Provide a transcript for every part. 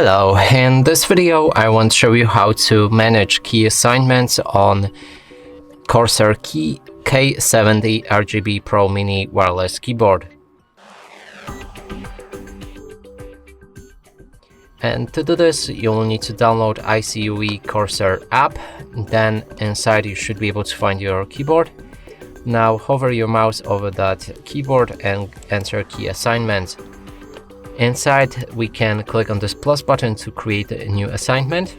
Hello, in this video I want to show you how to manage key assignments on Corsair K70 RGB Pro Mini wireless keyboard. And to do this, you'll need to download ICUE Corsair app. Then inside you should be able to find your keyboard. Now hover your mouse over that keyboard and enter key assignments. Inside, we can click on this plus button to create a new assignment.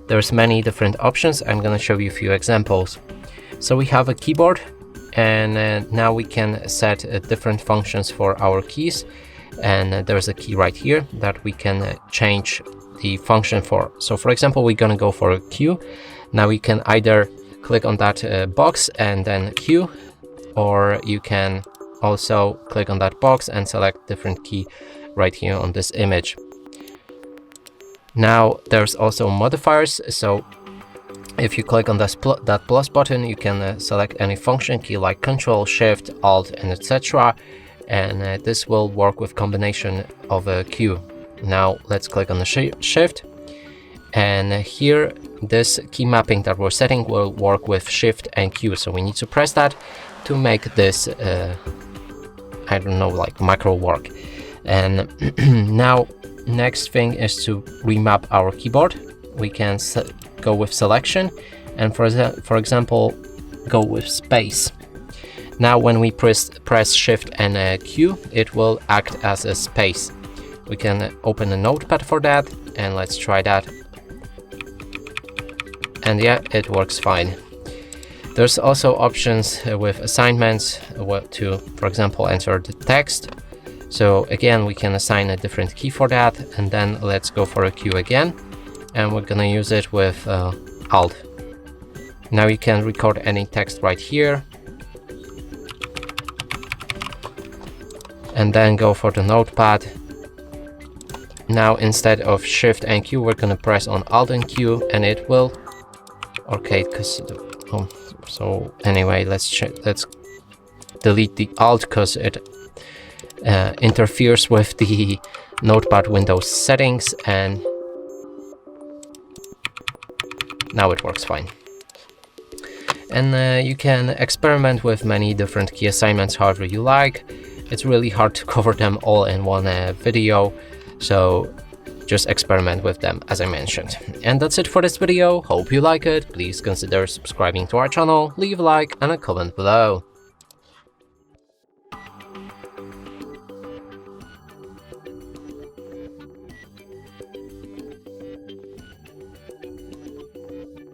There's many different options. I'm going to show you a few examples. So we have a keyboard, and now we can set different functions for our keys. And there's a key right here that we can change the function for. So for example, we're going to go for a Q. Now we can either click on that box and then Q, or you can also click on that box and select different key right here on this image. Now there's also modifiers, so if you click on that plus button, you can select any function key like Control, Shift, Alt, and etc. And this will work with combination of a Q. Now let's click on the Shift, and here this key mapping that we're setting will work with Shift and Q. So we need to press that to make this I don't know, like macro work. And now next thing is to remap our keyboard. We can go with selection and for example go with space. Now when we press Shift and Q, it will act as a space. We can open a notepad for that, and let's try that. And yeah, it works fine. There's also options with assignments to, for example, enter the text. So again, we can assign a different key for that, and then let's go for a Q again, and we're gonna use it with Alt. Now you can record any text right here, and then go for the notepad. Now instead of Shift and Q, we're gonna press on Alt and Q, and it will. Okay, so anyway, let's delete the Alt because it interferes with the notepad Windows settings, and now it works fine. And you can experiment with many different key assignments however you like. It's really hard to cover them all in one video, so just experiment with them as I mentioned. And that's it for this video. Hope you like it. Please consider subscribing to our channel, leave a like and a comment below.